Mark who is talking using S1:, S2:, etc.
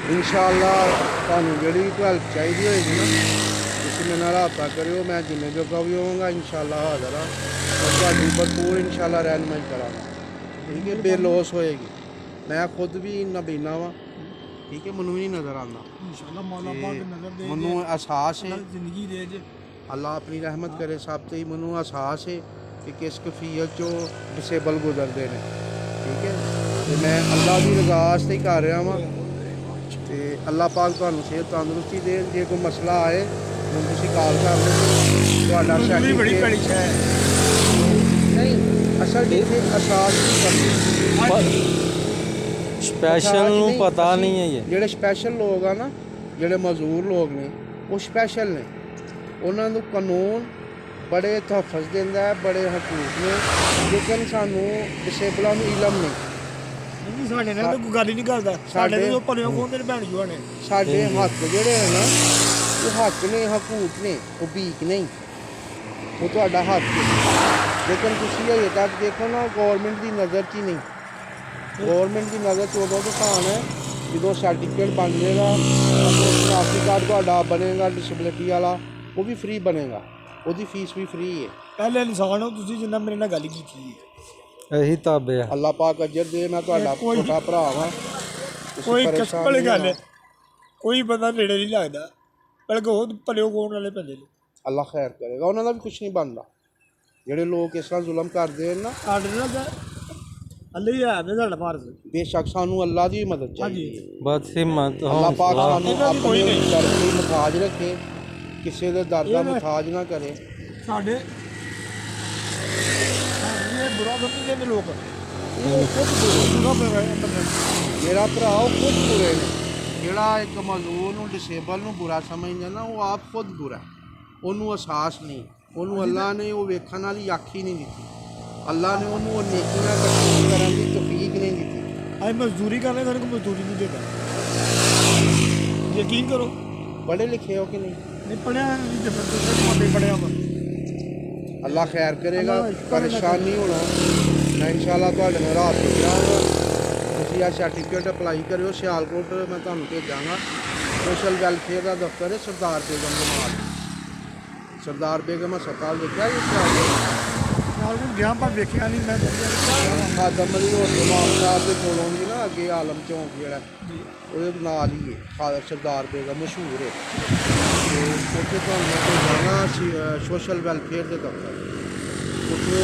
S1: इंशाअल्लाह ਤੁਹਾਨੂੰ ਜਿਹੜੀ ਕੋਈ ਹੈਲਪ ਚਾਹੀਦੀ ਹੋਏਗੀ ਨਾ ਤੁਸੀਂ ਮੇਰੇ ਨਾਲ ਰਾਬਤਾ ਕਰਿਓ ਮੈਂ ਜਿੰਨੇ ਜੋਗਾ ਵੀ ਹੋਵਾਂਗਾ इंशाअल्लाह ਹਾਜ਼ਰ ਹਾਂ और ਤੁਹਾਡੀ भरपूर इंशाअल्लाह रहनुमाई करांगा ठीक है बेलोस होएगी मैं खुद भी नबीना वा ठीक है मैनू भी नहीं नज़र आंदा
S2: इंशाअल्लाह मौला पाक नजर दे
S1: मैनू एहसास है
S2: जिंदगी दे जे
S1: अल्लाह अपनी रहमत करे सब ते मैनू एहसास है कि किस कफीयत चो डिसेबल गुजरते हैं ठीक है तो मैं अल्लाह की रज़ा वास्ते ही कर रहा वां ते अल्लाह पाक तुहानू सेहत तंदुरुस्ती दे जे कोई मसला आए मैं तुसीं कॉल कर लो तुहाडा
S2: बड़ी बड़ी
S1: सर्टिफिकेट
S2: है
S1: नहीं असल जिथे एहसास नहीं करते
S3: ਸਪੈਸ਼ਲ ਨੂੰ ਪਤਾ ਨਹੀਂ ਹੈ ਇਹ
S1: ਜਿਹੜੇ ਸਪੈਸ਼ਲ ਲੋਕ ਆ ਨਾ ਜਿਹੜੇ ਮਜ਼ਦੂਰ ਲੋਕ ਨੇ ਉਹ ਸਪੈਸ਼ਲ ਨੇ ਉਹਨਾਂ ਨੂੰ ਕਾਨੂੰਨ ਬੜੇ ਤਹਫਜ਼ ਦਿੰਦਾ ਹੈ ਬੜੇ ਹਕੂਕ ਨੇ ਲੇਕਿਨ ਸਾਨੂੰ ਡਿਸੇਬਲਾਂ ਨੂੰ ਇਲਮ ਨਹੀਂ
S2: ਨਹੀਂ ਸਾਡੇ ਨਾਲ ਤਾਂ ਕੋਈ ਗੱਲ ਹੀ ਨਹੀਂ ਕਰਦਾ ਸਾਡੇ ਤੋਂ ਭਲਿਓ ਖੋਹਦੇ ਨੇ ਭੈਣ ਜੂਆ ਨੇ
S1: ਸਾਡੇ ਹੱਕ ਜਿਹੜੇ ਹੈ ਨਾ ਉਹ ਹੱਕ ਨੇ ਹਕੂਕ ਨੇ ਉਹ ਭੀਖ ਨਹੀਂ ਉਹ ਤੁਹਾਡਾ ਹੱਕ ਹੈ ਲੇਕਿਨ ਤੁਸੀਂ ਹਜੇ ਤੱਕ ਦੇਖੋ ਨਾ ਗੌਰਮੈਂਟ ਦੀ ਨਜ਼ਰ 'ਚ ਹੀ ਨਹੀਂ ਗੌਰਮੈਂਟ ਦੀ ਨਜ਼ਰ 'ਚ ਉਦੋਂ ਦਿਖਾਉਣ ਹੈ ਜਦੋਂ ਸਰਟੀਫਿਕੇਟ ਬਣ ਜਾਏਗਾ ਸ਼ਨਾਖਤੀ ਕਾਰਡ ਤੁਹਾਡਾ ਬਣੇਗਾ ਡਿਸੇਬਿਲਿਟੀ ਵਾਲਾ ਉਹ ਵੀ ਫ੍ਰੀ ਬਣੇਗਾ ਉਹਦੀ ਫੀਸ ਵੀ ਫ੍ਰੀ ਹੈ
S2: ਪਹਿਲੇ ਇਨਸਾਨ ਹੋ ਤੁਸੀਂ ਜਿੰਨਾ ਮੇਰੇ ਨਾਲ ਗੱਲ ਕੀਤੀ ਹੈ
S3: ਇਹੀ ਤਾਬੇ ਆ
S1: ਅੱਲਾਹ ਪਾਕ ਅਜਰ ਦੇ ਮੈਂ ਤੁਹਾਡਾ ਛੋਟਾ ਭਰਾ ਵਾਂ ਤੁਸੀਂ
S2: ਕੋਈ
S1: ਪਰੇਸ਼ਾਨ
S2: ਕਿਸਪਲ
S1: ਨਹੀਂ
S2: ਗੱਲ
S1: ਹੋਣਾ।
S2: ਕੋਈ ਬੰਦਾ ਨੇੜੇ ਨਹੀਂ ਲੱਗਦਾ ਬਲਕਿ ਉਹ ਭਲਿਓ ਕੋਣ ਵਾਲੇ ਪੈਂਦੇ ਨੇ
S1: ਅੱਲਾਹ ਖੈਰ ਕਰੇਗਾ ਉਹਨਾਂ ਦਾ ਵੀ ਕੁਝ ਨਹੀਂ ਬਣਦਾ ਜਿਹੜੇ ਲੋਕ ਇਸ ਤਰ੍ਹਾਂ ਜ਼ੁਲਮ ਕਰਦੇ ਨੇ ਨਾ
S2: ਸਾਡੇ ਨਾਲ ਤਾਂ ਅੱਲੇ ਹੀ ਆ ਸਾਡਾ ਭਾਰਤ
S1: ਬੇਸ਼ੱਕ ਸਾਨੂੰ ਅੱਲਾਹ ਦੀ ਮਦਦ ਚਾਹੀਦੀ ਹੈ
S3: ਬਸ ਹਿੰਮਤ
S1: ਅੱਲਾਹ ਪਾਕ
S3: ਹੌਸਲਾ
S1: ਸਾਨੂੰ
S2: ਇਹਨਾਂ ਦੀ ਕੋਈ
S1: ਆਪਣੇ
S2: ਨਹੀਂ।
S1: ਦਰ ਦੀ ਮੁਤਾਜ ਰੱਖੇ ਕਿਸੇ ਦੇ ਦਰ ਦਾ ਮੁਤਾਜ ਨਾ ਕਰੇ
S2: ਸਾਡੇ ਇਹ ਬੁਰਾ ਸਮਝਦੇ ਨੇ ਲੋਕ ਉਹ ਖੁਦ ਬੁਰਾ ਪੈਂਦਾ
S1: ਮੇਰਾ ਭਰਾ ਉਹ ਖੁਦ ਬੁਰੇ ਨੇ ਜਿਹੜਾ ਇੱਕ ਮਜ਼ਦੂਰ ਨੂੰ ਡਿਸੇਬਲ ਨੂੰ ਬੁਰਾ ਸਮਝਦਾ ਨਾ ਉਹ ਆਪ ਖੁਦ ਬੁਰਾ ਉਹਨੂੰ ਅਹਿਸਾਸ ਨਹੀਂ ਉਹਨੂੰ ਅੱਲਾਹ ਨੇ ਉਹ ਵੇਖਣ ਵਾਲੀ ਅੱਖ ਹੀ ਨਹੀਂ ਦਿੱਤੀ ਅੱਲਾਹ ਨੇ ਉਹਨੂੰ ਉਹ ਨੇਕੀ ਨਾਲ ਇਕੱਠੀ ਕਰਨ ਦੀ ਤੌਫੀਕ ਨਹੀਂ ਦਿੱਤੀ
S2: ਅੱਜ ਮਜ਼ਦੂਰੀ ਕਰਨੇ ਸਾਨੂੰ ਕੋਈ ਮਜ਼ਦੂਰੀ ਨਹੀਂ ਦੇਗਾ ਯਕੀਨ ਕਰੋ
S1: ਪੜ੍ਹੇ ਲਿਖੇ ਹੋ ਕਿ ਨਹੀਂ
S2: ਨਹੀਂ ਪੜਿਆ ਜ਼ਬਰਦਸਤ ਮਾਪੇ ਪੜਿਆ ਵਾ
S1: ਅੱਲਾਹ ਖੈਰ ਕਰੇਗਾ ਪਰੇਸ਼ਾਨ ਨਹੀਂ ਹੋਣਾ ਮੈਂ ਇਨਸ਼ਾਅੱਲਾ ਤੁਹਾਡੇ ਨਾਲ ਰਾਤ ਨੂੰ ਜਾਵਾਂਗਾ ਤੁਸੀਂ ਆ ਸਰਟੀਫਿਕੇਟ ਅਪਲਾਈ ਕਰਿਓ ਸਿਆਲਕੋਟ ਮੈਂ ਤੁਹਾਨੂੰ ਭੇਜਾਂਗਾ ਸੋਸ਼ਲ ਵੈਲਫੇਅਰ ਦਾ ਦਫ਼ਤਰ ਹੈ ਸਰਦਾਰ ਬੇਗਮ ਜਮਾਲ ਸਰਦਾਰ ਬੇਗਮ ਹਸਪਤਾਲ ਦੇਖਿਆ ਜੀ
S2: ਨਾਲ ਨੂੰ ਗਿਆ ਪਰ ਵੇਖਿਆ ਨਹੀਂ ਮੈਂ
S1: ਖਾਦਮ ਅਲੀ ਹੋਰ ਇਮਾਮ ਸਾਹਿਬ ਦੇ ਕੋਲੋਂ ਦੀ ਨਾ ਅੱਗੇ ਆਲਮ ਚੌਂਕ ਜਿਹੜਾ ਉਹਦੇ ਨਾਲ ਹੀ ਹੈ ਸਰਦਾਰ ਬੇਗਮ ਮਸ਼ਹੂਰ ਹੈ ਤੇ ਉੱਥੇ ਤੁਹਾਨੂੰ ਮੈਂ ਭੇਜਾਂਗਾ ਸੋਸ਼ਲ ਵੈਲਫੇਅਰ ਦੇ ਦਫ਼ਤਰ ਉੱਥੇ